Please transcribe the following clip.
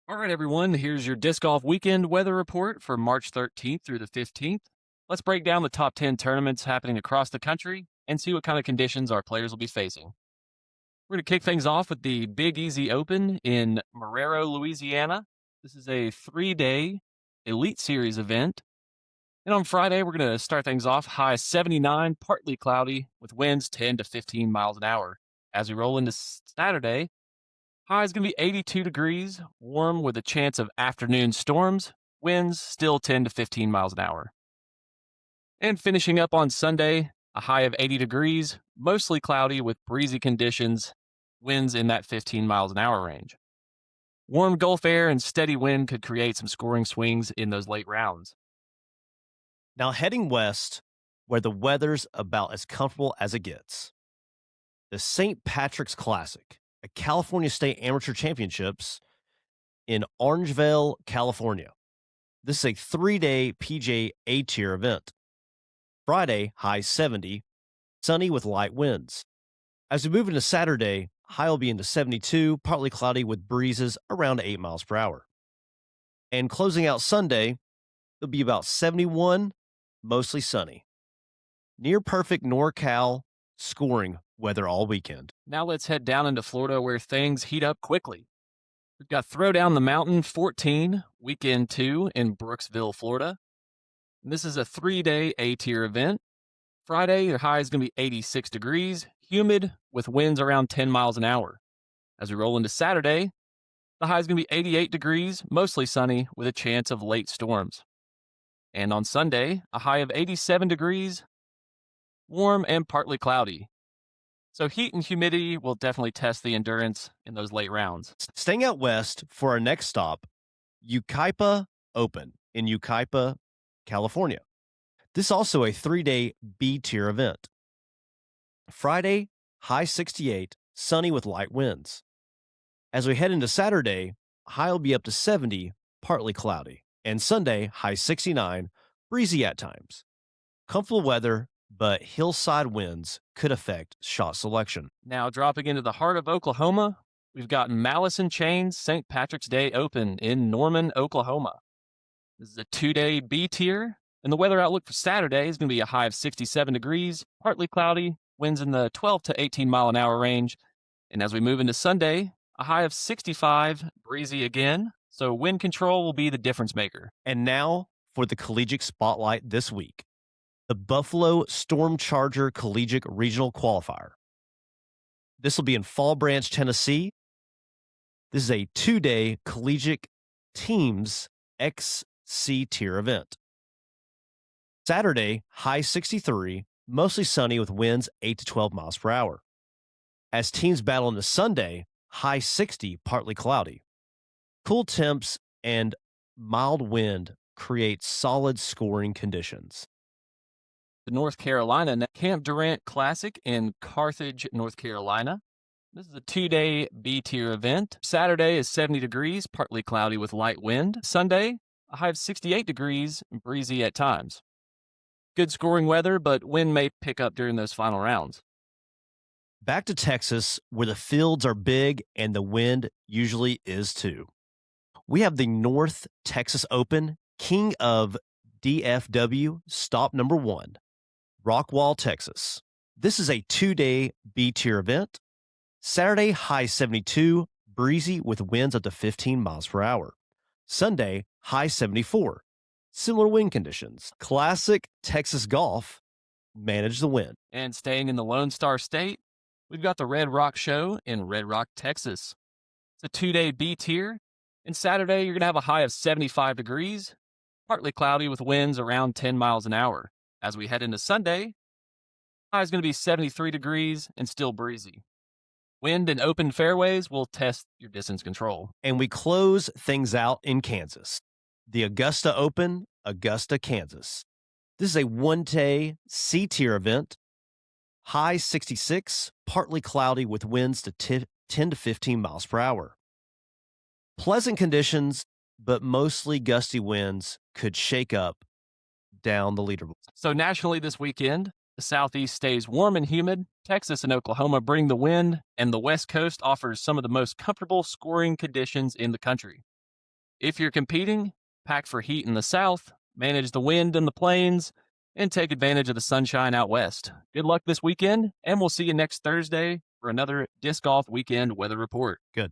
All right, everyone, here's your disc golf weekend weather report for March 13th through the 15th. Let's break down the top 10 tournaments happening across the country and see what kind of conditions our players will be facing. We're going to kick things off with the Big Easy Open in Marrero, Louisiana. This is a 3-day Elite Series event. And on Friday, we're going to start things off high 79, partly cloudy, with winds 10 to 15 miles an hour. As we roll into Saturday, high is going to be 82 degrees, warm with a chance of afternoon storms, winds still 10 to 15 miles an hour. And finishing up on Sunday, a high of 80 degrees, mostly cloudy with breezy conditions, winds in that 15 miles an hour range. Warm Gulf air and steady wind could create some scoring swings in those late rounds. Now heading west, where the weather's about as comfortable as it gets. The St. Patrick's Classic, a California State Amateur Championships in Orangevale, California. This is a 3-day PGA A-tier event. Friday, high 70, sunny with light winds. As we move into Saturday, high will be into 72, partly cloudy with breezes around 8 miles per hour. And closing out Sunday, it'll be about 71, mostly sunny. Near perfect NorCal scoring weather all weekend. Now let's head down into Florida where things heat up quickly. We've got Throw Down the Mountain 14, weekend 2 in Brooksville, Florida. And this is a 3-day A-tier event. Friday, your high is going to be 86 degrees, humid with winds around 10 miles an hour. As we roll into Saturday, the high is going to be 88 degrees, mostly sunny with a chance of late storms. And on Sunday, a high of 87 degrees, warm and partly cloudy. So heat and humidity will definitely test the endurance in those late rounds. Staying out west for our next stop, Yucaipa Open in Yucaipa, California. This is also a 3-day B-tier event. Friday, high 68, sunny with light winds. As we head into Saturday, high will be up to 70, partly cloudy. And Sunday, high 69, breezy at times. Comfortable weather, but hillside winds could affect shot selection. Now dropping into the heart of Oklahoma, we've got Malice and Chains St. Patrick's Day Open in Norman, Oklahoma. This is a 2-day B tier, and the weather outlook for Saturday is going to be a high of 67 degrees, partly cloudy, winds in the 12 to 18 mile an hour range. And as we move into Sunday, a high of 65, breezy again, so wind control will be the difference maker. And now for the collegiate spotlight this week. The Buffalo Storm Charger Collegiate Regional Qualifier. This will be in Fall Branch, Tennessee. This is a 2-day collegiate teams XC tier event. Saturday, high 63, mostly sunny with winds 8 to 12 miles per hour. As teams battle into Sunday, high 60, partly cloudy. Cool temps and mild wind create solid scoring conditions. The North Carolina Camp Durant Classic in Carthage, North Carolina. This is a 2-day B-tier event. Saturday is 70 degrees, partly cloudy with light wind. Sunday, a high of 68 degrees, breezy at times. Good scoring weather, but wind may pick up during those final rounds. Back to Texas, where the fields are big and the wind usually is too. We have the North Texas Open, King of DFW, stop number 1. Rockwall, Texas. This is a 2-day B-tier event. Saturday, high 72, breezy with winds up to 15 miles per hour. Sunday, high 74. Similar wind conditions. Classic Texas golf, manage the wind. And staying in the Lone Star State, we've got the Red Rock Show in Red Rock, Texas. It's a 2-day B-tier. And Saturday, you're going to have a high of 75 degrees, partly cloudy with winds around 10 miles an hour. As we head into Sunday, high is going to be 73 degrees and still breezy. Wind and open fairways will test your distance control. And we close things out in Kansas. The Augusta Open, Augusta, Kansas. This is a 1-day C-tier event. High 66, partly cloudy with winds to 10 to 15 miles per hour. Pleasant conditions, but mostly gusty winds could shake up down the leaderboard. So nationally this weekend, the Southeast stays warm and humid. Texas and Oklahoma bring the wind, and the West Coast offers some of the most comfortable scoring conditions in the country. If you're competing, pack for heat in the south, manage the wind in the plains, and take advantage of the sunshine out west. Good luck this weekend, and we'll see you next Thursday for another Disc Golf Weekend Weather Report. Good.